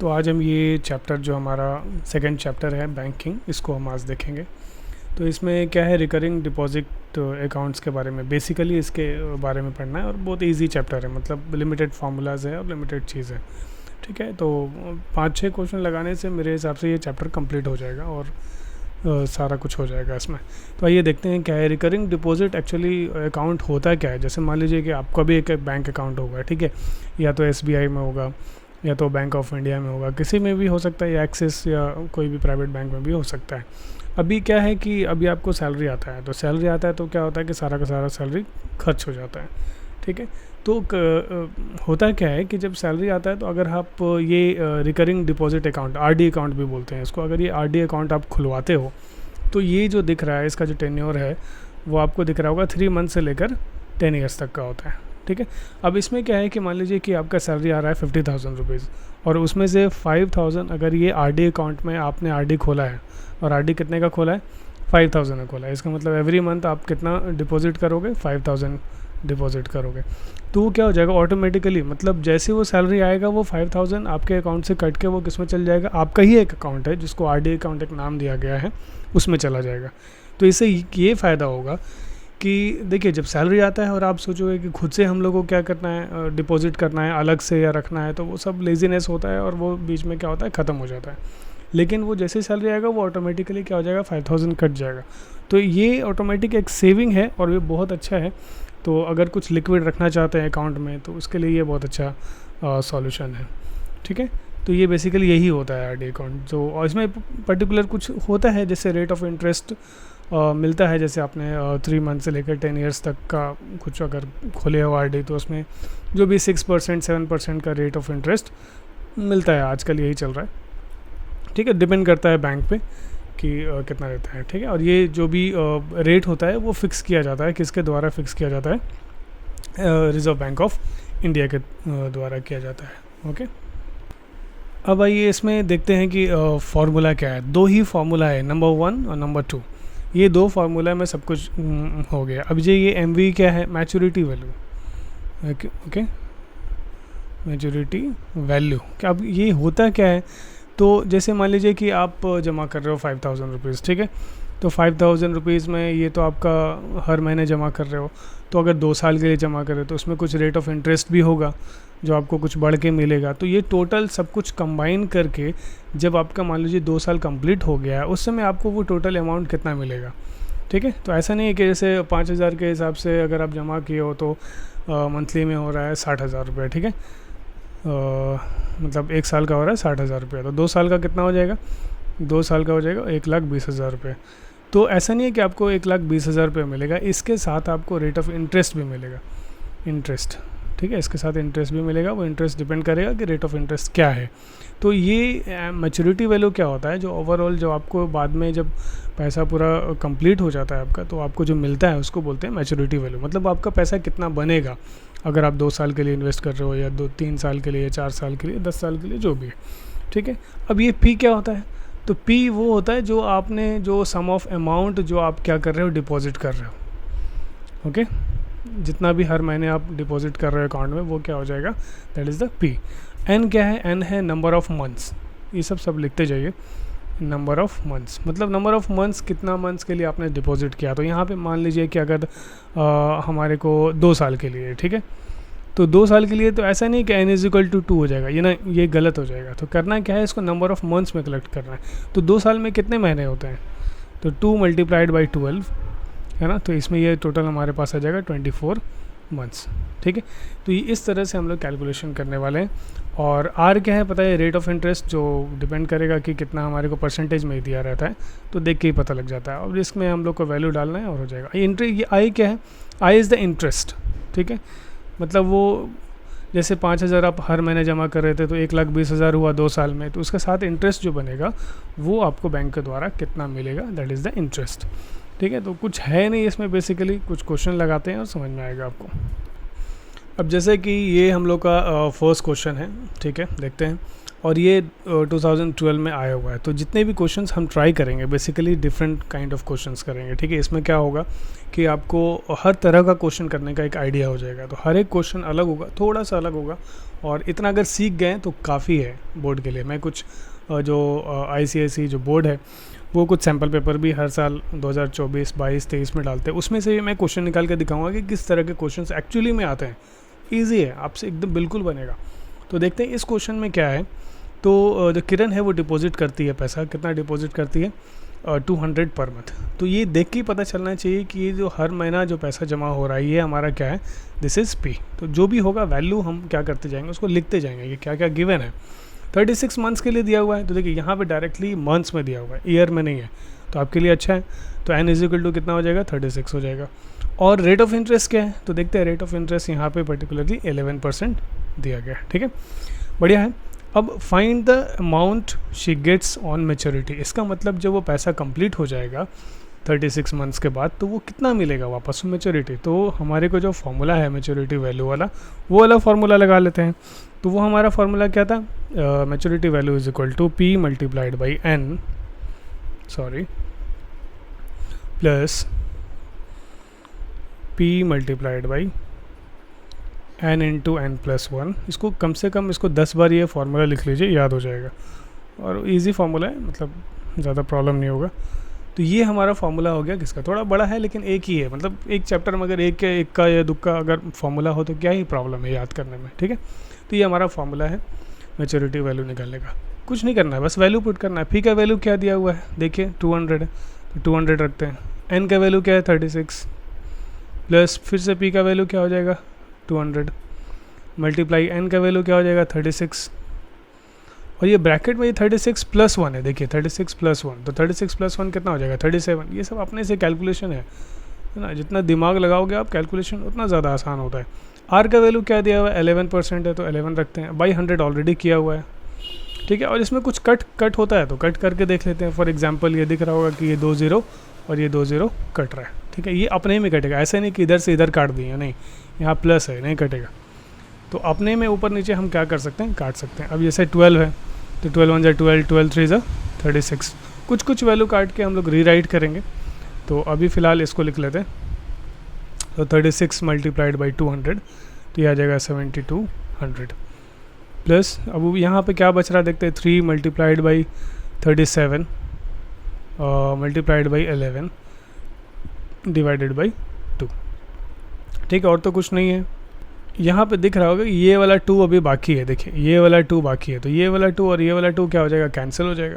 तो आज हम ये चैप्टर जो हमारा सेकंड चैप्टर है बैंकिंग, इसको हम आज देखेंगे। तो इसमें क्या है, रिकरिंग डिपॉजिट अकाउंट्स के बारे में बेसिकली इसके बारे में पढ़ना है। और बहुत इजी चैप्टर है, मतलब लिमिटेड फार्मूलाज है और लिमिटेड चीज़ है। ठीक है, तो 5-6 क्वेश्चन लगाने से मेरे हिसाब से ये चैप्टर कंप्लीट हो जाएगा और सारा कुछ हो जाएगा इसमें। तो आइए देखते हैं क्या है रिकरिंग डिपॉजिट। एक्चुअली अकाउंट होता क्या है, जैसे मान लीजिए कि आपका भी एक बैंक अकाउंट होगा, ठीक है, या तो SBI में होगा या तो बैंक ऑफ इंडिया में होगा, किसी में भी हो सकता है, या एक्सिस या कोई भी प्राइवेट बैंक में भी हो सकता है। अभी क्या है कि अभी आपको सैलरी आता है, तो सैलरी आता है तो क्या होता है कि सारा का सारा सैलरी खर्च हो जाता है। ठीक है, तो होता क्या है कि जब सैलरी आता है तो अगर आप ये recurring deposit account, RD account भी बोलते हैं इसको, अगर ये RD अकाउंट आप खुलवाते हो तो ये जो दिख रहा है, इसका जो टेन्योर है वो आपको दिख रहा होगा 3 मंथ से लेकर 10 ईयर्स तक का होता है। ठीक है, अब इसमें क्या है कि मान लीजिए कि आपका सैलरी आ रहा है 50,000 रुपीज़, और उसमें से 5,000 अगर ये RD अकाउंट में आपने RD खोला है, और RD कितने का खोला है, 5,000 का खोला है, इसका मतलब एवरी मंथ आप कितना डिपॉजिट करोगे, 5,000 डिपॉजिट करोगे। तो वो क्या हो जाएगा ऑटोमेटिकली, मतलब जैसे वो सैलरी आएगा वो 5,000 आपके अकाउंट से कट के वो किस में चल जाएगा, आपका ही एक अकाउंट है जिसको RD अकाउंट एक नाम दिया गया है, उसमें चला जाएगा। तो इससे ये फ़ायदा होगा कि देखिए, जब सैलरी आता है और आप सोचोगे कि खुद से हम लोग को क्या करना है, डिपॉजिट करना है अलग से या रखना है, तो वो सब लेजीनेस होता है और वो बीच में क्या होता है, ख़त्म हो जाता है। लेकिन वो जैसे सैलरी आएगा वो ऑटोमेटिकली क्या हो जाएगा, 5,000 कट जाएगा। तो ये ऑटोमेटिक एक सेविंग है और ये बहुत अच्छा है। तो अगर कुछ लिक्विड रखना चाहते हैं अकाउंट में तो उसके लिए ये बहुत अच्छा सॉल्यूशन है। ठीक है, तो ये बेसिकली यही होता है RD अकाउंट। जो और इसमें पर्टिकुलर कुछ होता है, जैसे रेट ऑफ इंटरेस्ट मिलता है, जैसे आपने 3 मंथ से लेकर 10 ईयर्स तक का कुछ अगर खोले हो RD, तो उसमें जो भी 6% 7% का रेट ऑफ इंटरेस्ट मिलता है, आजकल यही चल रहा है। ठीक है, डिपेंड करता है बैंक पे कि कितना रहता है। ठीक है, और ये जो भी रेट होता है वो फिक्स किया जाता है, किसके द्वारा फिक्स किया जाता है, रिज़र्व बैंक ऑफ इंडिया के द्वारा किया जाता है। ओके, अब आइए इसमें देखते हैं कि फार्मूला क्या है। 2 ही फार्मूला है, नंबर 1 और नंबर 2। ये 2 फार्मूला में सब कुछ हो गया। अब ये MV क्या है, maturity value. Okay, maturity value क्या, अब ये होता क्या है, तो जैसे मान लीजिए कि आप जमा कर रहे हो 5,000 रुपीज़, ठीक है, तो 5,000 रुपीज़ में ये तो आपका हर महीने जमा कर रहे हो, तो अगर 2 साल के लिए जमा करें तो उसमें कुछ रेट ऑफ इंटरेस्ट भी होगा जो आपको कुछ बढ़ के मिलेगा। तो ये टोटल सब कुछ कंबाइन करके जब आपका मान लीजिए 2 साल कंप्लीट हो गया है, उस समय आपको वो टोटल अमाउंट कितना मिलेगा। ठीक है, तो ऐसा नहीं है कि जैसे 5,000 के हिसाब से अगर आप जमा किए हो तो मंथली में हो रहा है 60,000 रुपये। ठीक है, मतलब 1 साल का हो रहा है 60,000 रुपये, तो 2 साल का कितना हो जाएगा, 2 साल का हो जाएगा 1,20,000 रुपये। तो ऐसा नहीं है कि आपको 1,20,000 रुपये मिलेगा, इसके साथ आपको रेट ऑफ इंटरेस्ट भी मिलेगा, इंटरेस्ट। ठीक है, इसके साथ इंटरेस्ट भी मिलेगा, वो इंटरेस्ट डिपेंड करेगा कि रेट ऑफ इंटरेस्ट क्या है। तो ये मैच्योरिटी वैल्यू क्या होता है, जो ओवरऑल जो आपको बाद में जब पैसा पूरा कंप्लीट हो जाता है आपका, तो आपको जो मिलता है उसको बोलते हैं मैच्योरिटी वैल्यू। मतलब आपका पैसा कितना बनेगा अगर आप 2 साल के लिए इन्वेस्ट कर रहे हो, या 2-3 साल के लिए, 4 साल के लिए, 10 साल के लिए, जो भी है। ठीक है, अब ये P क्या होता है, तो P वो होता है जो आपने, जो सम ऑफ अमाउंट जो आप क्या कर रहे हो, डिपॉजिट कर रहे हो। ओके, जितना भी हर महीने आप डिपॉजिट कर रहे हो अकाउंट में, वो क्या हो जाएगा, that is the P। N क्या है, N है नंबर ऑफ़ मंथ्स। ये सब लिखते जाइए, नंबर ऑफ़ मंथ्स, मतलब नंबर ऑफ़ मंथ्स, कितना मंथ्स के लिए आपने डिपॉजिट किया। तो यहाँ पे मान लीजिए कि अगर हमारे को 2 साल के लिए, ठीक है, तो 2 साल के लिए, तो ऐसा नहीं कि N=2 हो जाएगा, ये ना, ये गलत हो जाएगा। तो करना क्या है, इसको नंबर ऑफ़ मंथ्स में कलेक्ट करना है। तो 2 साल में कितने महीने होते हैं, तो 2 × 12 है ना, तो इसमें ये टोटल हमारे पास आ जाएगा 24 मंथ्स। ठीक है, तो ये इस तरह से हम लोग कैलकुलेशन करने वाले हैं। और R क्या है पता है, रेट ऑफ इंटरेस्ट, जो डिपेंड करेगा कि कितना हमारे को परसेंटेज में दिया रहता है, तो देख के ही पता लग जाता है। और इसमें हम लोग को वैल्यू डालना है और हो जाएगा। ये I क्या है, I इज़ द इंटरेस्ट। ठीक है, मतलब वो जैसे 5,000 आप हर महीने जमा कर रहे थे, तो 1,20,000 हुआ 2 साल में, तो उसके साथ इंटरेस्ट जो बनेगा वो आपको बैंक के द्वारा कितना मिलेगा, दैट इज़ द इंटरेस्ट। ठीक है, तो कुछ है नहीं इसमें, बेसिकली कुछ क्वेश्चन लगाते हैं और समझ में आएगा आपको। अब जैसे कि ये हम लोग का फर्स्ट क्वेश्चन है, ठीक है, देखते हैं। और ये 2012 में आया हुआ है। तो जितने भी क्वेश्चंस हम ट्राई करेंगे, basically different kind of questions करेंगे। ठीक है, इसमें क्या होगा कि आपको हर तरह का क्वेश्चन करने का एक आइडिया हो जाएगा। तो हर एक क्वेश्चन अलग होगा, थोड़ा सा अलग होगा, और इतना अगर सीख गए तो काफ़ी है बोर्ड के लिए। मैं कुछ जो ICSE जो बोर्ड है वो कुछ सैम्पल पेपर भी हर साल 2024, 22, 23 में डालते हैं, उसमें से मैं क्वेश्चन निकाल के दिखाऊंगा कि किस तरह के क्वेश्चंस एक्चुअली में आते हैं। ईजी है, आपसे एकदम बिल्कुल बनेगा। तो देखते हैं इस क्वेश्चन में क्या है। तो जो किरण है वो डिपॉजिट करती है पैसा, कितना डिपॉजिट करती है 200 पर मंथ। तो ये देख के ही पता चलना चाहिए कि ये जो हर महीना जो पैसा जमा हो रहा है ये हमारा क्या है, दिस इज़ P। तो जो भी होगा वैल्यू हम क्या करते जाएंगे, उसको लिखते जाएंगे कि क्या क्या गिवन है। 36 मंथ्स के लिए दिया हुआ है, तो देखिए यहाँ पे डायरेक्टली मंथ्स में दिया हुआ है, ईयर में नहीं है, तो आपके लिए अच्छा है। तो n इक्वल टू कितना हो जाएगा, 36 हो जाएगा। और रेट ऑफ इंटरेस्ट क्या है, तो देखते हैं रेट ऑफ इंटरेस्ट यहाँ पे पर्टिकुलरली 11% दिया गया है। ठीक है, बढ़िया है। अब find the amount she gets on maturity. इसका मतलब जब वो पैसा कंप्लीट हो जाएगा 36 मंथ्स के बाद तो वो कितना मिलेगा वापस मैच्योरिटी। तो हमारे को जो फॉर्मूला है मैच्योरिटी वैल्यू वाला, वो वाला फार्मूला लगा लेते हैं। तो वो हमारा फार्मूला क्या था, maturity value is equal to P multiplied by N, sorry, plus P multiplied by N into N plus 1। इसको कम से कम इसको 10 बार ये फार्मूला लिख लीजिए, याद हो जाएगा। और इजी फार्मूला है, मतलब ज़्यादा प्रॉब्लम नहीं होगा। तो ये हमारा फार्मूला हो गया किसका, थोड़ा बड़ा है लेकिन एक ही है, मतलब एक चैप्टर में अगर एक का या दुख का अगर फार्मूला हो तो क्या ही प्रॉब्लम है याद करने में। ठीक है, तो ये हमारा फार्मूला है मैच्योरिटी वैल्यू निकालने का। कुछ नहीं करना है, बस वैल्यू पुट करना है। P का वैल्यू क्या दिया हुआ है, देखिए 200 है, तो 200 रखते हैं। N का वैल्यू क्या है 36, प्लस फिर से P का वैल्यू क्या हो जाएगा 200, मल्टीप्लाई N का वैल्यू क्या हो जाएगा 36, और ये ब्रैकेट में ये 36 प्लस 1 है, देखिए 36 प्लस 1, तो 36 प्लस 1 कितना हो जाएगा 37। ये सब अपने से कैलकुलेशन है ना, जितना दिमाग लगाओगे आप कैलकुलेशन उतना ज़्यादा आसान होता है। R का वैल्यू क्या दिया हुआ है 11% है, तो 11 रखते हैं, बाई 100 ऑलरेडी किया हुआ है। ठीक है, और इसमें कुछ कट होता है तो कट करके देख लेते हैं। फॉर एग्जांपल ये दिख रहा होगा कि ये 2 0 और ये 2 0 कट रहा है। ठीक है, ये अपने में कटेगा, ऐसे नहीं कि इधर से इधर काट दिए, नहीं, यहाँ प्लस है, नहीं कटेगा। तो अपने में ऊपर नीचे हम क्या कर सकते हैं, काट सकते हैं। अब जैसे 12 है तो 12 1 12, 12 3 36, कुछ वैल्यू काट के हम लोग रीराइट करेंगे। तो अभी फ़िलहाल इसको लिख लेते हैं। तो 36 मल्टीप्लाइड बाई 200, तो यह आ जाएगा 7200, प्लस अब यहाँ पे क्या बच रहा देखते हैं, 3 multiplied by 37 multiplied by 11 divided by 2। ठीक है, और तो कुछ नहीं है। यहाँ पे दिख रहा होगा ये वाला 2 अभी बाकी है, देखिए ये वाला 2 बाकी है, तो ये वाला 2 और ये वाला 2 क्या हो जाएगा, कैंसिल हो जाएगा।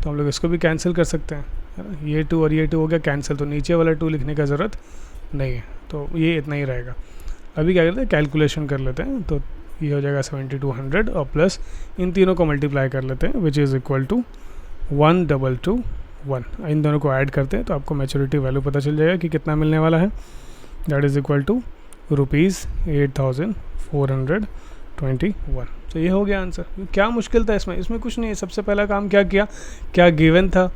तो हम लोग इसको भी कैंसिल कर सकते हैं, है ना, ये 2 और ये 2 हो गया कैंसिल, तो नीचे वाला 2 लिखने का ज़रूरत नहीं है, तो ये इतना ही रहेगा। अभी क्या करते हैं, कैलकुलेशन कर लेते हैं। तो ये हो जाएगा 7200 और प्लस इन तीनों को मल्टीप्लाई कर लेते हैं, विच इज़ इक्वल टू 1221। इन दोनों को ऐड करते हैं तो आपको मैच्योरिटी वैल्यू पता चल जाएगा कि कितना मिलने वाला है। That is equal to ₹8421। तो ये हो गया आंसर। क्या मुश्किल था इसमें कुछ नहीं है। सबसे पहला काम क्या किया, क्या गिवन था,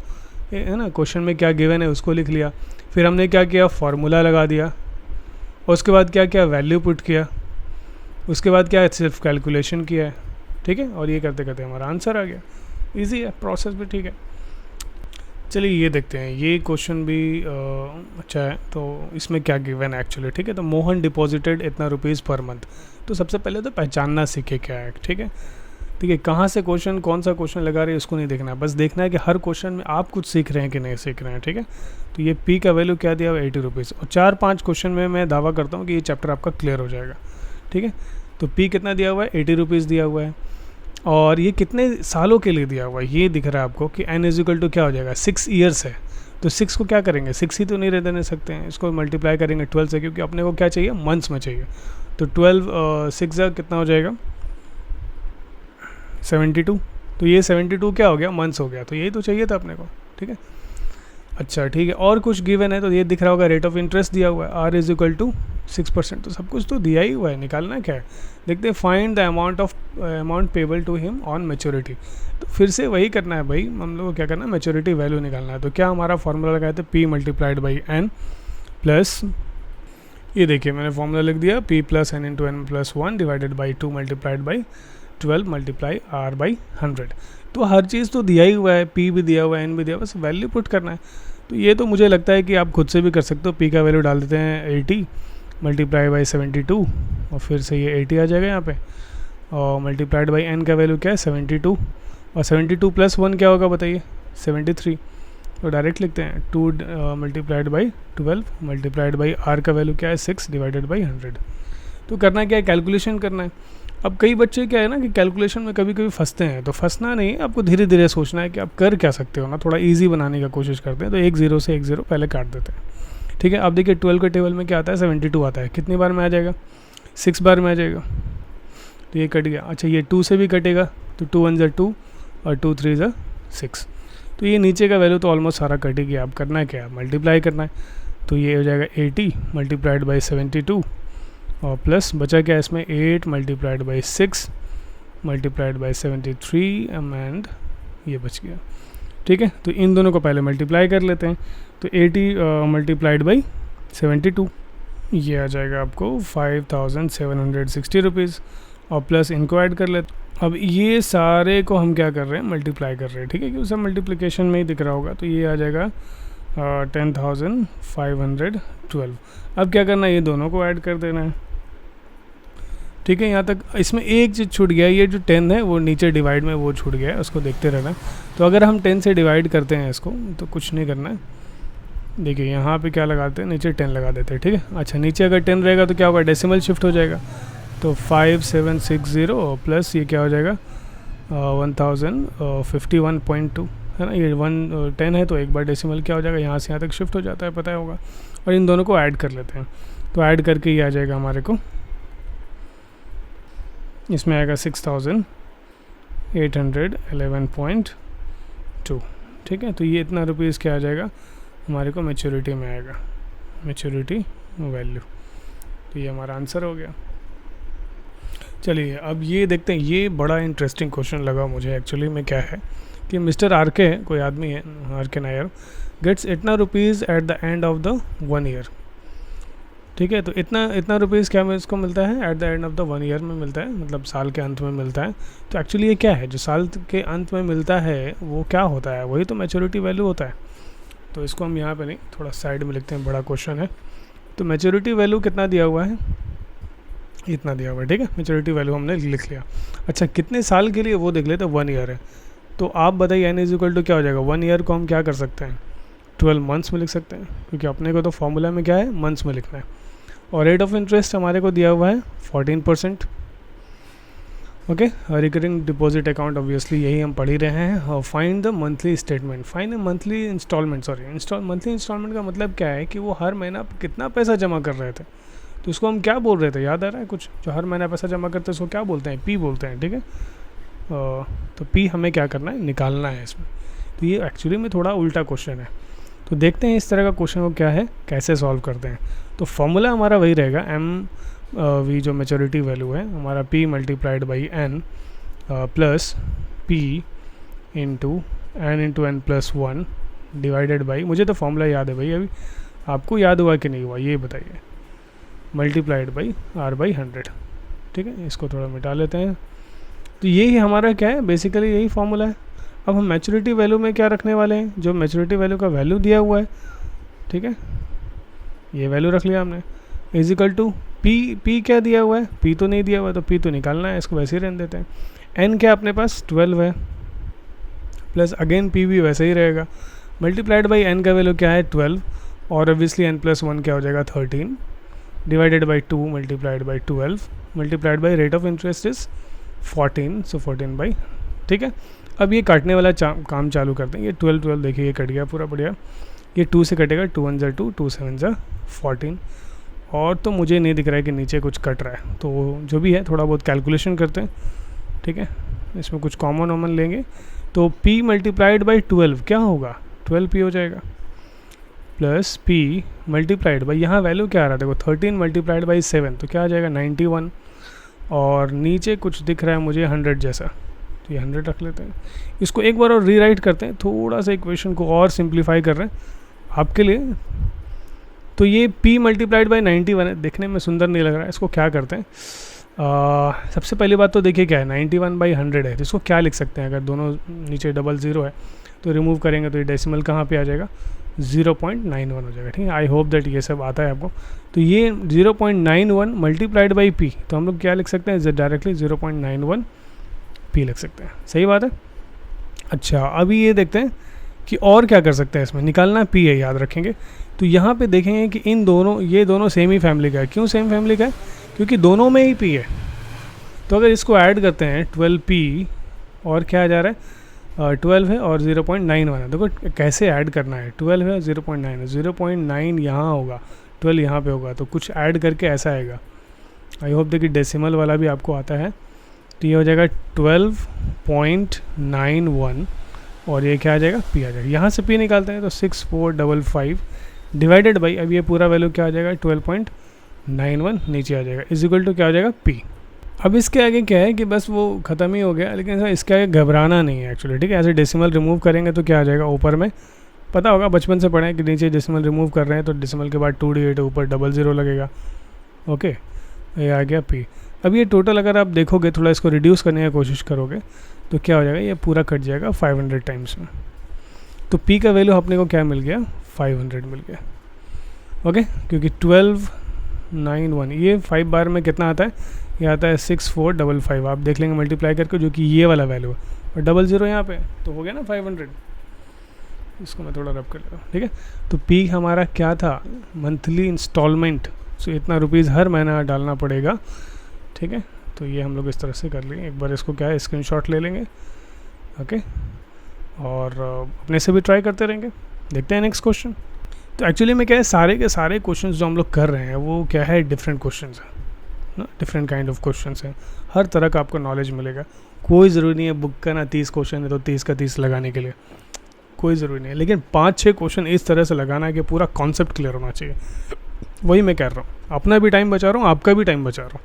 है ना, क्वेश्चन में क्या गिवन है उसको लिख लिया। फिर हमने क्या किया, फार्मूला लगा दिया, और उसके बाद क्या किया, वैल्यू पुट किया, उसके बाद क्या है, सिर्फ कैलकुलेशन किया है। ठीक है, और ये करते करते हमारा आंसर आ गया। इजी है, प्रोसेस भी ठीक है। चलिए ये देखते हैं, ये क्वेश्चन भी अच्छा है। तो इसमें क्या गिवन है एक्चुअली, ठीक है। तो मोहन डिपॉजिटेड इतना रुपीज़ पर मंथ। तो सबसे पहले तो पहचानना सीखे क्या है, ठीक है। ठीक है, कहाँ से क्वेश्चन, कौन सा क्वेश्चन लगा रहे हैं उसको नहीं देखना है, बस देखना है कि हर क्वेश्चन में आप कुछ सीख रहे हैं कि नहीं सीख रहे हैं। ठीक है, तो ये पी का वैल्यू क्या दिया हुआ 80 रुपीज़, और 4-5 क्वेश्चन में मैं दावा करता हूँ कि ये चैप्टर आपका क्लियर हो जाएगा। ठीक है, तो पी कितना दिया हुआ है, 80 रुपीज़ दिया हुआ है, और ये कितने सालों के लिए दिया हुआ है ये दिख रहा है आपको कि n इक्वल टू क्या हो जाएगा, 6 ईयर्स है। तो 6 को क्या करेंगे, 6 ही तो नहीं रहने सकते हैं, इसको मल्टीप्लाई करेंगे 12 से, क्योंकि अपने को क्या चाहिए, मंथ्स में चाहिए। तो 12 6 कितना हो जाएगा, 72। तो ये 72 क्या हो गया, मंथ्स हो गया। तो यही तो चाहिए था अपने को। ठीक है, अच्छा ठीक है, और कुछ गिवन है तो ये दिख रहा होगा, रेट ऑफ इंटरेस्ट दिया हुआ है, r इज इक्वल टू 6%। तो सब कुछ तो दिया ही हुआ है, निकालना क्या है। देखते हैं, find the amount payable to him on maturity. तो फिर से वही करना है भाई, हम लोग को क्या करना है, मैच्योरिटी वैल्यू निकालना है। तो क्या हमारा फॉर्मूला लगाया था, p multiplied by n plus, ये देखिए मैंने फॉर्मूला लिख दिया, p plus n into n plus 1 divided by 2 multiplied by 12 multiply r by 100। तो हर चीज़ तो दिया ही हुआ है, p भी दिया हुआ है, n भी दिया हुआ है, बस वैल्यू पुट करना है। तो ये तो मुझे लगता है कि आप खुद से भी कर सकते हो। p का वैल्यू डाल देते हैं 80 मल्टीप्लाई बाई 72, और फिर से ये 80 आ जाएगा यहाँ पे, और मल्टीप्लाइड बाई n का वैल्यू क्या है 72, और 72 प्लस 1 क्या होगा बताइए 73। तो डायरेक्ट लिखते हैं 2 multiplied by 12 multiplied by r का वैल्यू क्या है 6 डिवाइडेड बाई 100। तो करना क्या है, कैलकुलेशन करना है। अब कई बच्चे क्या है ना कि कैलकुलेशन में कभी कभी फंसते हैं, तो फंसना नहीं है, आपको धीरे धीरे सोचना है कि आप कर क्या सकते हो ना, थोड़ा इजी बनाने का कोशिश करते हैं। तो एक ज़ीरो से एक ज़ीरो पहले काट देते हैं, ठीक है। अब देखिए 12 के टेबल में क्या आता है 72 आता है, कितनी बार में आ जाएगा 6 बार में आ जाएगा, तो ये कट गया। अच्छा ये 2 से भी कटेगा, तो 2 1 2 और 2 3 6। तो ये नीचे का वैल्यू तो ऑलमोस्ट सारा कट ही गया। अब करना है क्या, मल्टीप्लाई करना है। तो ये हो जाएगा 80 मल्टीप्लाइड बाई 72 और प्लस बचा क्या इसमें 8 multiplied by 6 multiplied by 73 and ये बच गया, ठीक है। तो इन दोनों को पहले मल्टीप्लाई कर लेते हैं। तो 80 मल्टीप्लाइड बाई 72 ये आ जाएगा आपको 5760 रुपीज़, और प्लस इनको ऐड कर लेते। अब ये सारे को हम क्या कर रहे हैं, मल्टीप्लाई कर रहे हैं, ठीक है, क्योंकि सब मल्टीप्लिकेशन में ही दिख रहा होगा। तो ये आ जाएगा 10,512। अब क्या करना है, ये दोनों को ऐड कर देना है, ठीक है। यहाँ तक इसमें एक चीज़ छूट गया, ये जो 10 है वो नीचे डिवाइड में वो छूट गया है, उसको देखते रहना। तो अगर हम 10 से डिवाइड करते हैं इसको, तो कुछ नहीं करना है। देखिए यहाँ पे क्या लगाते हैं, नीचे 10 लगा देते हैं, ठीक है। अच्छा नीचे अगर 10 रहेगा तो क्या होगा, डेसिमल शिफ्ट हो जाएगा। तो 5760 प्लस ये क्या हो जाएगा 1051.2, है ना। ये 10 है तो एक बार डेसिमल क्या हो जाएगा, यहाँ से यहाँ तक शिफ्ट हो जाता है, पता होगा। और इन दोनों को ऐड कर लेते हैं। तो ऐड करके ये आ जाएगा हमारे को, इसमें आएगा 6811.2, ठीक है। तो ये इतना रुपीज़ क्या आ जाएगा हमारे को मैच्योरिटी में आएगा, मैच्योरिटी वैल्यू। तो ये हमारा आंसर हो गया। चलिए अब ये देखते हैं, ये बड़ा इंटरेस्टिंग क्वेश्चन लगा मुझे एक्चुअली में। क्या है कि मिस्टर आर के कोई आदमी है, आर के नायर, गेट्स इतना rupees at the end of the 1 year, ठीक है। तो इतना रुपीज़ क्या में इसको मिलता है, at the end of the 1 year में मिलता है, मतलब साल के अंत में मिलता है। तो एक्चुअली ये क्या है, जो साल के अंत में मिलता है वो क्या होता है, वही तो मैच्योरिटी वैल्यू होता है। तो इसको हम यहाँ पे नहीं, थोड़ा साइड में लिखते हैं, बड़ा क्वेश्चन है। तो मैच्योरिटी वैल्यू कितना दिया हुआ है, इतना दिया हुआ है, ठीक है। मैच्योरिटी वैल्यू हमने लिख लिया। अच्छा कितने साल के लिए वो देख लेते हैं, 1 ईयर है। तो आप बताइए n इज इक्वल टू क्या हो जाएगा, 1 ईयर को हम क्या कर सकते हैं 12 मंथ्स में लिख सकते हैं, क्योंकि अपने को तो फॉर्मूला में क्या है मंथ्स में लिखना है। और रेट ऑफ इंटरेस्ट हमारे को दिया हुआ है 14%, okay. Recurring deposit account obviously यही हम पढ़ ही रहे हैं। और find the monthly statement, find the monthly instalment, monthly instalment का मतलब क्या है कि वो हर महीना कितना पैसा जमा कर रहे थे। तो उसको हम क्या बोल रहे थे, याद आ रहा है कुछ, जो हर महीना पैसा जमा करते हैं उसको क्या बोलते हैं, पी बोलते हैं, ठीक है। तो पी हमें क्या करना है, निकालना है इसमें। तो ये एक्चुअली में थोड़ा उल्टा क्वेश्चन है। तो देखते हैं इस तरह का क्वेश्चन को क्या है, कैसे सॉल्व करते हैं। तो फॉर्मूला हमारा वही रहेगा, एम वी जो मैच्योरिटी वैल्यू है हमारा, P multiplied by N plus P into N plus 1 divided by, मुझे तो फॉर्मूला याद है भाई, अभी आपको याद हुआ कि नहीं हुआ ये बताइए, मल्टीप्लाइड बाई आर बाई 100, ठीक है। इसको थोड़ा मिटा लेते हैं। तो यही हमारा क्या है, बेसिकली यही फॉर्मूला है। अब हम मैच्योरिटी वैल्यू में क्या रखने वाले हैं, जो मैच्योरिटी वैल्यू का वैल्यू दिया हुआ है, ठीक है, ये वैल्यू रख लिया हमने, इजिकल टू पी क्या दिया हुआ है, पी तो नहीं दिया हुआ है, तो पी तो निकालना है, इसको वैसे ही रहने देते हैं। एन क्या अपने पास 12 है, प्लस अगेन पी भी वैसे ही रहेगा, मल्टीप्लाइड बाई एन का वैल्यू क्या है 12, और ऑब्वियसली एन प्लस 1 क्या हो जाएगा 13 divided by 2 multiplied by 12 multiplied by rate of interest is 14, so 14 by, ठीक है। अब ये काटने वाला काम चालू करते हैं। ये 12 देखिए ये कट गया पूरा बढ़िया, ये 2 से कटेगा, 2 1 2 2 7 14, और तो मुझे नहीं दिख रहा है कि नीचे कुछ कट रहा है। तो जो भी है थोड़ा बहुत कैलकुलेशन करते हैं, ठीक है। इसमें कुछ कॉमन वॉमन लेंगे, तो p मल्टीप्लाइड बाई 12 क्या होगा, 12p हो जाएगा, प्लस p मल्टीप्लाइड बाई, यहाँ वैल्यू क्या आ रहा है देखो 13 मल्टीप्लाइड बाई 7, तो क्या आ जाएगा 91, और नीचे कुछ दिख रहा है मुझे 100 जैसा, तो ये 100 रख लेते हैं। इसको एक बार और रीराइट करते हैं, थोड़ा सा इक्वेशन को और सिंप्लीफाई कर रहे हैं आपके लिए। तो ये p मल्टीप्लाइड बाई 91 है, देखने में सुंदर नहीं लग रहा है, इसको क्या करते हैं, सबसे पहली बात तो देखिए क्या है 91 बाई 100 है, तो इसको क्या लिख सकते हैं, अगर दोनों नीचे डबल ज़ीरो है तो रिमूव करेंगे तो ये डेसिमल कहाँ पे आ जाएगा 0.91 हो जाएगा, ठीक है। आई होप दैट ये सब आता है आपको। तो ये 0.91 मल्टीप्लाइड बाई पी, तो हम लोग क्या लिख सकते हैं, डायरेक्टली 0.91 पी लिख सकते हैं, सही बात है। अच्छा, अभी ये देखते हैं कि और क्या कर सकते हैं, इसमें निकालना पी है, याद रखेंगे। तो यहाँ पे देखेंगे कि ये दोनों सेम ही फैमिली का है। क्यों सेम फैमिली का है? क्योंकि दोनों में ही पी है। तो अगर इसको ऐड करते हैं 12p और क्या आ जा रहा है 12 है और 0.91 है। देखो कैसे ऐड करना है, 12 है और 0.9 है, 0.9 यहाँ होगा, 12 यहाँ पे होगा, तो कुछ ऐड करके ऐसा आएगा। आई होप देखिए डेसिमल वाला भी आपको आता है। तो ये हो जाएगा 12.91 और ये क्या आ जाएगा, पी आ जाएगा। यहाँ से पी निकालते हैं तो 6455 डिवाइडेड बाई, अब ये पूरा वैल्यू क्या आ जाएगा 12.91 नीचे आ जाएगा, इज इक्वल टू क्या हो जाएगा पी। अब इसके आगे क्या है कि बस वो ख़त्म ही हो गया, लेकिन इसके आगे घबराना नहीं है एक्चुअली, ठीक है। ऐसे डेसिमल रिमूव करेंगे तो क्या आ जाएगा, ऊपर में पता होगा बचपन से पढ़े कि नीचे डेसिमल रिमूव कर रहे हैं तो डेसिमल के बाद 2d8 ऊपर 00 लगेगा। ओके, ये आ गया पी। अब ये टोटल अगर आप देखोगे, थोड़ा इसको रिड्यूस करने की कोशिश करोगे तो क्या हो जाएगा, ये पूरा कट जाएगा 500 टाइम्स में। तो पी का वैल्यू अपने को क्या मिल गया, 500 मिल गया। ओके, क्योंकि 1291 ये 5 बार में कितना आता है, ये आता है 6455। आप देख लेंगे मल्टीप्लाई करके, जो कि ये वाला वैल्यू है, और 00 यहाँ पे तो हो गया ना 500। इसको मैं थोड़ा रब कर लेता हूँ, ठीक है। तो पी हमारा क्या था, मंथली इंस्टॉलमेंट, सो इतना रुपीज़ हर महीना डालना पड़ेगा, ठीक है। तो ये हम लोग इस तरह से कर लेंगे, एक बार इसको क्या है स्क्रीनशॉट ले लेंगे, ओके, और अपने से भी ट्राई करते रहेंगे। देखते हैं नेक्स्ट क्वेश्चन। तो एक्चुअली में क्या है, सारे के सारे क्वेश्चन जो हम लोग कर रहे हैं वो क्या है, डिफरेंट क्वेश्चन है ना, डिफरेंट काइंड ऑफ क्वेश्चन हैं। हर तरह का आपको नॉलेज मिलेगा। कोई ज़रूरी नहीं है बुक का ना 30 क्वेश्चन है तो 30 का 30 लगाने के लिए, कोई ज़रूरी नहीं है, लेकिन 5-6 क्वेश्चन इस तरह से लगाना है कि पूरा कॉन्सेप्ट क्लियर होना चाहिए। वही मैं कह रहा हूँ, अपना भी टाइम बचा रहा हूँ, आपका भी टाइम बचा रहा हूँ।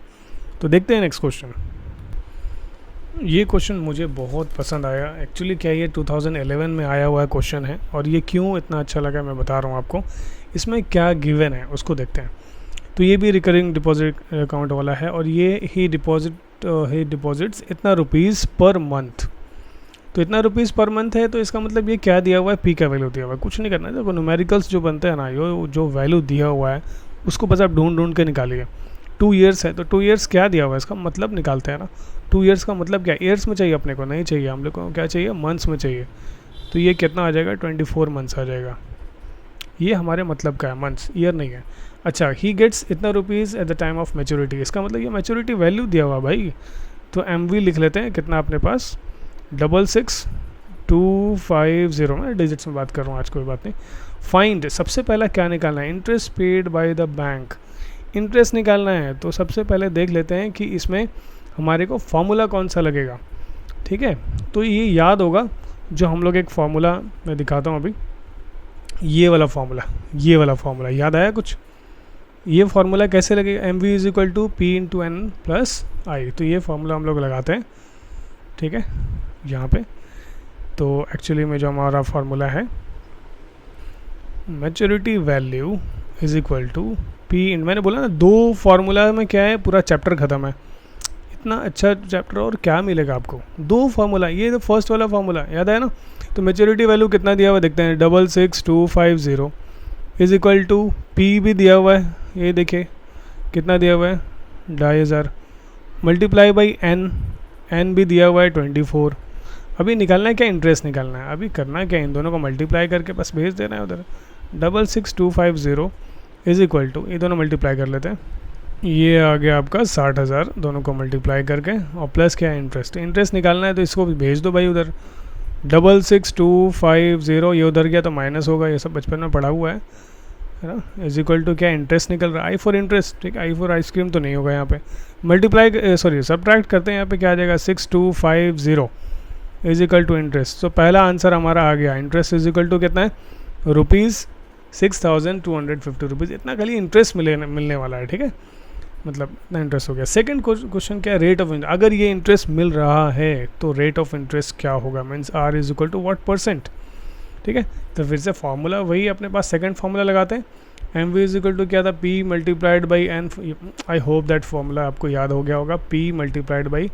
तो देखते हैं नेक्स्ट क्वेश्चन। ये क्वेश्चन मुझे बहुत पसंद आया एक्चुअली। क्या ये 2011 में आया हुआ क्वेश्चन है, और ये क्यों इतना अच्छा लगा मैं बता रहा हूँ आपको। इसमें क्या गिवन है उसको देखते हैं। तो ये भी रिकरिंग डिपॉजिट अकाउंट वाला है, और ये ही डिपॉजिट्स इतना रुपीज़ पर मंथ। तो इतना रुपीज़ पर मंथ है, तो इसका मतलब ये क्या दिया हुआ है, पी का वैल्यू दिया हुआ है। कुछ नहीं करना है, देखो न्यूमेरिकल्स जो बनते हैं ना, जो वैल्यू दिया हुआ है उसको बस आप ढूंढ के निकालिए। 2 ईयर्स है तो 2 ईयर्स क्या दिया हुआ है, इसका मतलब निकालते हैं ना। 2 ईयर्स का मतलब क्या, ईयर्स में चाहिए अपने को, नहीं चाहिए हम लोग को, क्या चाहिए, मंथ्स में चाहिए। तो ये कितना आ जाएगा, 24 मंथ्स आ जाएगा। ये हमारे मतलब का है, मंथ्स, ईयर नहीं है। अच्छा, ही गेट्स इतना rupees at the time of maturity, इसका मतलब ये मैच्योरिटी वैल्यू दिया हुआ भाई। तो MV लिख लेते हैं, कितना अपने पास 66250 में, डिजिट्स में बात कर रहा हूँ आज, कोई बात नहीं। फाइंड, सबसे पहला क्या निकालना है, interest paid by the bank. Interest निकालना है तो सबसे पहले देख लेते हैं कि इसमें हमारे को फॉर्मूला कौन सा लगेगा, ठीक है। तो ये याद होगा, जो हम लोग एक फार्मूला मैं दिखाता हूँ अभी, ये वाला फार्मूला याद आया कुछ। ये फार्मूला कैसे लगेगा, MV is equal to P into N plus I. तो ये फार्मूला हम लोग लगाते हैं, ठीक है, यहाँ पे। तो एक्चुअली में जो हमारा फार्मूला है, maturity value is equal to P, मैंने बोला ना 2 फार्मूला में क्या है, पूरा चैप्टर ख़त्म है। इतना अच्छा चैप्टर और क्या मिलेगा आपको, 2 फार्मूला। ये तो फर्स्ट वाला फार्मूला याद है ना। तो मैच्योरिटी वैल्यू कितना दिया हुआ देखते हैं, 66250 इज इक्वल टू पी भी दिया हुआ है, ये देखिए कितना दिया हुआ है 2500, मल्टीप्लाई बाई एन भी दिया हुआ है 24। अभी निकालना है क्या, इंटरेस्ट निकालना है। अभी करना क्या, इन दोनों को मल्टीप्लाई करके बस भेज देना है उधर। 66250 इज इक्वल टू, ये दोनों मल्टीप्लाई कर लेते हैं, ये आ गया आपका 60,000, दोनों को मल्टीप्लाई करके, और प्लस क्या है, इंटरेस्ट निकालना है। तो इसको भी भेज दो भाई उधर, 66250, ये उधर गया तो माइनस होगा, ये सब बचपन में पढ़ा हुआ है ना। इज इक्वल टू क्या, इंटरेस्ट निकल रहा है, आई फॉर इंटरेस्ट, ठीक है। आई फॉर आइसक्रीम तो नहीं होगा यहाँ पे, मल्टीप्लाई सब्ट्रैक्ट करते हैं, यहाँ पे क्या आ जाएगा, 6250 इज इक्वल टू इंटरेस्ट। तो पहला आंसर हमारा आ गया, इंटरेस्ट इज इक्वल टू कितना है, ₹6250, इतना खाली इंटरेस्ट मिलने वाला है, ठीक है, मतलब इतना इंटरेस्ट हो गया। सेकंड क्वेश्चन क्या है, रेट ऑफ इंटरेस्ट। अगर ये इंटरेस्ट मिल रहा है तो रेट ऑफ इंटरेस्ट क्या होगा, means R is equal to what %, ठीक है। तो फिर से फार्मूला वही अपने पास, सेकंड फार्मूला लगाते हैं, MV इज इक्वल टू क्या था, P multiplied by N। I hope that formula आपको याद हो गया होगा, P मल्टीप्लाइड बाई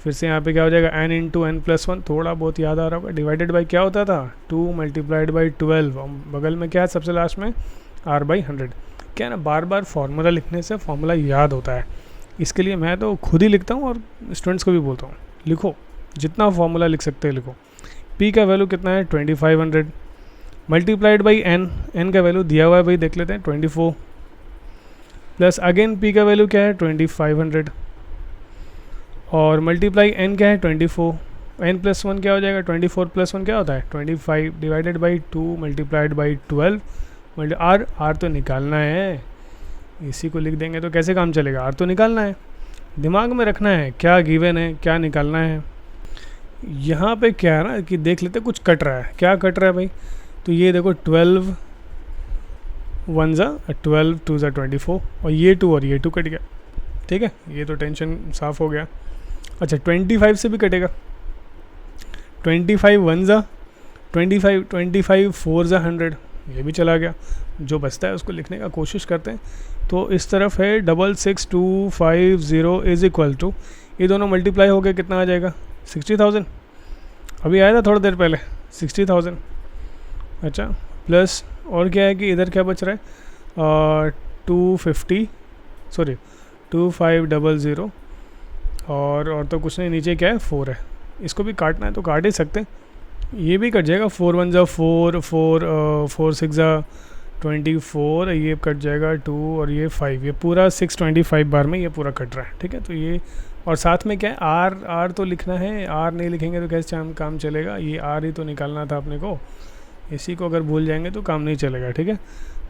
फिर से यहाँ पे क्या हो जाएगा n into N plus one, थोड़ा बहुत याद आ रहा होगा, डिवाइडेड बाई क्या होता था 2 मल्टीप्लाइड बाई 12, बगल में क्या है सबसे लास्ट में r/100। क्या है ना, बार बार फार्मूला लिखने से फार्मूला याद होता है, इसके लिए मैं तो खुद ही लिखता हूँ और स्टूडेंट्स को भी बोलता हूँ लिखो, जितना फार्मूला लिख सकते हैं लिखो। p का वैल्यू कितना है 2500 मल्टीप्लाइड बाई n का वैल्यू दिया हुआ है भाई, देख लेते हैं 24 प्लस अगेन p का वैल्यू क्या है 2500 और मल्टीप्लाई n क्या है 24, n प्लस वन क्या हो जाएगा 24 प्लस वन क्या होता है 25 divided by 2 multiplied by 12 r तो निकालना है, इसी को लिख देंगे तो कैसे काम चलेगा, r तो निकालना है, दिमाग में रखना है क्या गिवन है क्या निकालना है। यहाँ पे क्या है ना कि देख लेते कुछ कट रहा है, क्या कट रहा है भाई, तो ये देखो 12 1 ज़ा 12 2 ज़ा 24 और ये 2 और ये 2 कट गया, ठीक है, ये तो टेंशन साफ़ हो गया। अच्छा 25 से भी कटेगा, 25 1 ज़ा 25 25 4 ज़ा 100, ये भी चला गया, जो बचता है उसको लिखने का कोशिश करते हैं। तो इस तरफ है 66250 इज़ इक्वल टू, ये दोनों मल्टीप्लाई हो गए कितना आ जाएगा 60,000, अभी आया था थोड़ी देर पहले 60,000। अच्छा प्लस और क्या है कि इधर क्या बच रहा है 2500 और तो कुछ नहीं, नीचे क्या है 4 है, इसको भी काटना है तो काट ही सकते हैं, ये भी कट जाएगा 4 1 ज़ा 4 4 6 ज़ा 24, ये कट जाएगा 2 और ये 5, ये पूरा 625 बार में ये पूरा कट रहा है, ठीक है। तो ये और साथ में क्या है आर तो लिखना है, आर नहीं लिखेंगे तो कैसे काम चलेगा, ये आर ही तो निकालना था अपने को, इसी को अगर भूल जाएंगे तो काम नहीं चलेगा, ठीक है।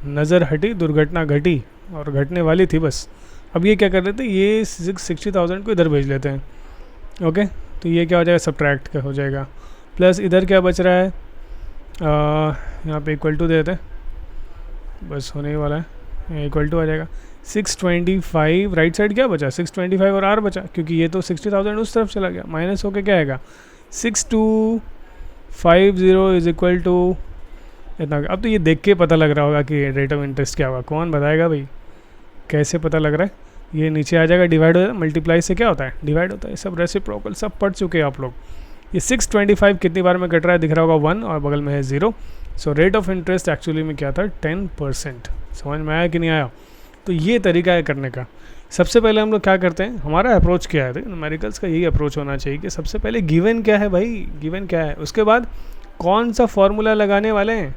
नज़र हटी दुर्घटना घटी और घटने वाली थी बस। अब ये क्या कर लेते हैं, ये 60,000 को इधर भेज लेते हैं, ओके। तो ये क्या हो जाएगा सब्ट्रैक्ट का हो जाएगा, प्लस इधर क्या बच रहा है यहाँ पे इक्वल टू दे देते हैं, बस होने ही वाला है, इक्वल टू आ जाएगा 625, राइट साइड क्या बचा 625 और आर बचा, क्योंकि ये तो 60,000 उस तरफ चला गया, माइनस होके क्या आएगा 6250 इज इक्वल टू इतना। अब तो ये देख के पता लग रहा होगा कि रेट ऑफ इंटरेस्ट क्या होगा, कौन बताएगा भाई, कैसे पता लग रहा है, ये नीचे आ जाएगा डिवाइड हो जाएगा, मल्टीप्लाई से क्या होता है डिवाइड होता है, सब रेसिप्रोकल सब पढ़ चुके हैं आप लोग। ये 625 कितनी बार में कट रहा है दिख रहा होगा 1 और बगल में है 0, so rate of interest actually में क्या था 10%। समझ में आया कि नहीं आया। तो ये तरीका है करने का। सबसे पहले हम लोग क्या करते हैं, हमारा अप्रोच क्या है, न्यूमेरिकल्स का यही अप्रोच होना चाहिए कि सबसे पहले गिवन क्या है भाई, गिवन क्या है, उसके बाद कौन सा फार्मूला लगाने वाले हैं।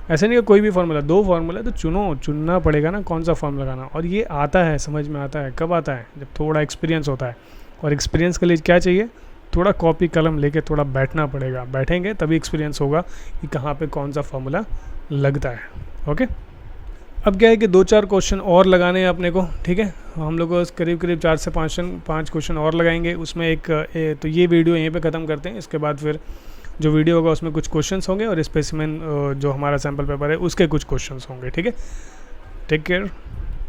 ऐसे नहीं कि कोई भी फार्मूला, 2 फार्मूला तो चुनना पड़ेगा ना कौन सा फॉर्म लगाना, और ये आता है समझ में आता है कब आता है जब थोड़ा एक्सपीरियंस होता है, और एक्सपीरियंस के लिए क्या चाहिए थोड़ा कॉपी कलम लेके थोड़ा बैठना पड़ेगा, बैठेंगे तभी एक्सपीरियंस होगा कि कहाँ पे कौन सा फार्मूला लगता है, ओके। अब क्या है कि 2-4 क्वेश्चन और लगाने हैं अपने को, ठीक है। हम लोग को करीब 4 से 5 क्वेश्चन और लगाएंगे उसमें तो ये वीडियो यहीं पे ख़त्म करते हैं, इसके बाद फिर जो वीडियो होगा उसमें कुछ क्वेश्चंस होंगे और स्पेसिमेन जो हमारा सैम्पल पेपर है उसके कुछ क्वेश्चंस होंगे, ठीक है। Take care.